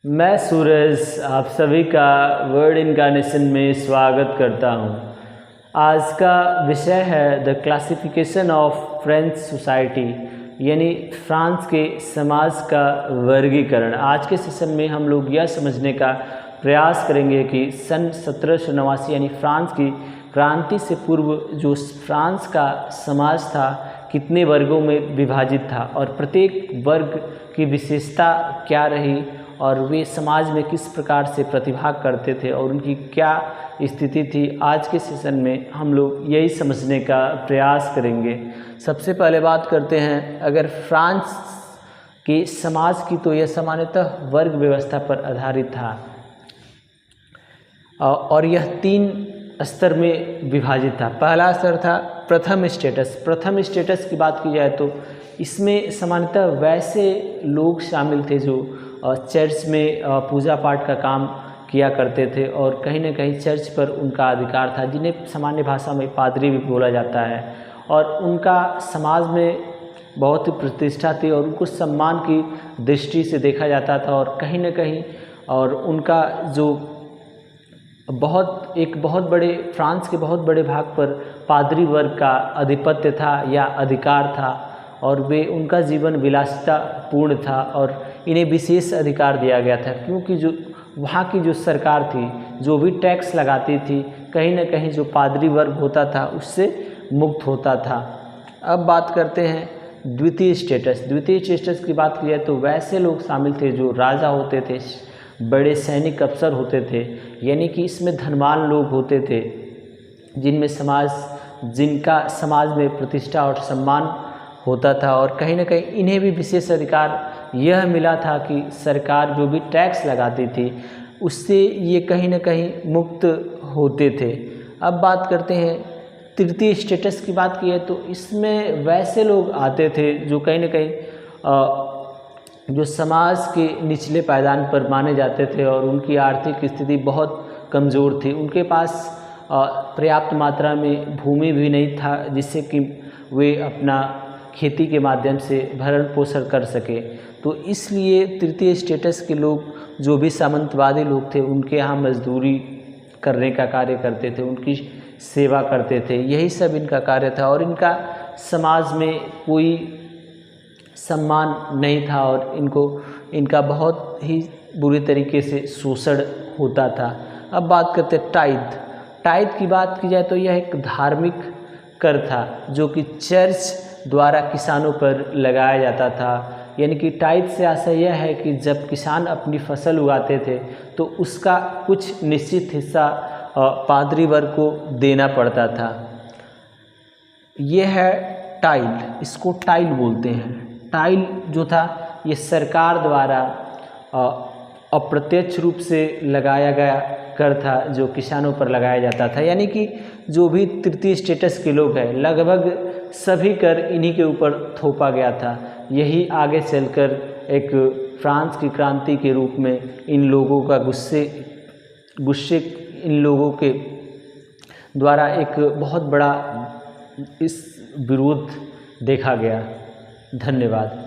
मैं सूरज आप सभी का वर्ड इनकार्नेशन में स्वागत करता हूं। आज का विषय है the classification of French society, यानी फ्रांस के समाज का वर्गीकरण। आज के सेशन में हम लोग यह समझने का प्रयास करेंगे कि सन 1789 यानी फ्रांस की क्रांति से पूर्व जो फ्रांस का समाज था कितने वर्गों में विभाजित था और प्रत्येक वर्ग की विशेषता क्या रही और वे समाज में किस प्रकार से प्रतिभाग करते थे और उनकी क्या स्थिति थी। आज के सेशन में हम लोग यही समझने का प्रयास करेंगे। सबसे पहले बात करते हैं अगर फ्रांस के समाज की, तो यह सामान्यतः वर्ग व्यवस्था पर आधारित था और यह 3 स्तर में विभाजित था। पहला स्तर था प्रथम स्टेटस। प्रथम स्टेटस की बात की जाए तो इसमें सामान्यतः वैसे लोग शामिल थे जो चर्च में पूजा पाठ का काम किया करते थे और कहीं ना कहीं चर्च पर उनका अधिकार था, जिन्हें सामान्य भाषा में पादरी भी बोला जाता है। और उनका समाज में बहुत ही प्रतिष्ठा थी और उनको सम्मान की दृष्टि से देखा जाता था और कहीं ना कहीं और उनका जो बहुत बड़े फ्रांस के बहुत बड़े भाग पर पादरी वर्ग का आधिपत्य था या अधिकार था और वे उनका जीवन विलासिता पूर्ण था और इन्हें विशेष अधिकार दिया गया था, क्योंकि जो वहाँ की जो सरकार थी जो भी टैक्स लगाती थी कहीं ना कहीं जो पादरी वर्ग होता था उससे मुक्त होता था। अब बात करते हैं द्वितीय स्टेटस। द्वितीय स्टेटस की बात की जाए तो वैसे लोग शामिल थे जो राजा होते थे, बड़े सैनिक अफसर होते थे, यानी कि इसमें धनवान लोग होते थे जिनका समाज में प्रतिष्ठा और सम्मान होता था और कहीं ना कहीं इन्हें भी विशेष अधिकार यह मिला था कि सरकार जो भी टैक्स लगाती थी उससे ये कहीं ना कहीं मुक्त होते थे। अब बात करते हैं तृतीय स्टेटस की बात की है तो इसमें वैसे लोग आते थे जो कहीं ना कहीं जो समाज के निचले पायदान पर माने जाते थे और उनकी आर्थिक स्थिति बहुत कमज़ोर थी। उनके पास पर्याप्त मात्रा में भूमि भी नहीं था जिससे कि वे अपना खेती के माध्यम से भरण पोषण कर सके। तो इसलिए तृतीय स्टेटस के लोग जो भी सामंतवादी लोग थे उनके यहाँ मजदूरी करने का कार्य करते थे, उनकी सेवा करते थे, यही सब इनका कार्य था और इनका समाज में कोई सम्मान नहीं था और इनका बहुत ही बुरी तरीके से शोषण होता था। अब बात करते हैं टाइद की बात की जाए तो यह एक धार्मिक कर था जो कि चर्च द्वारा किसानों पर लगाया जाता था। यानी कि टाइद से आशय यह है कि जब किसान अपनी फसल उगाते थे तो उसका कुछ निश्चित हिस्सा पादरी वर्ग को देना पड़ता था। यह है टाइल, इसको टाइल बोलते हैं। टाइल जो था ये सरकार द्वारा अप्रत्यक्ष रूप से लगाया गया कर था जो किसानों पर लगाया जाता था। यानी कि जो भी तृतीय स्टेटस के लोग हैं लगभग सभी कर इन्हीं के ऊपर थोपा गया था। यही आगे चलकर एक फ्रांस की क्रांति के रूप में इन लोगों का गुस्से इन लोगों के द्वारा एक बहुत बड़ा इस विरोध देखा गया। धन्यवाद।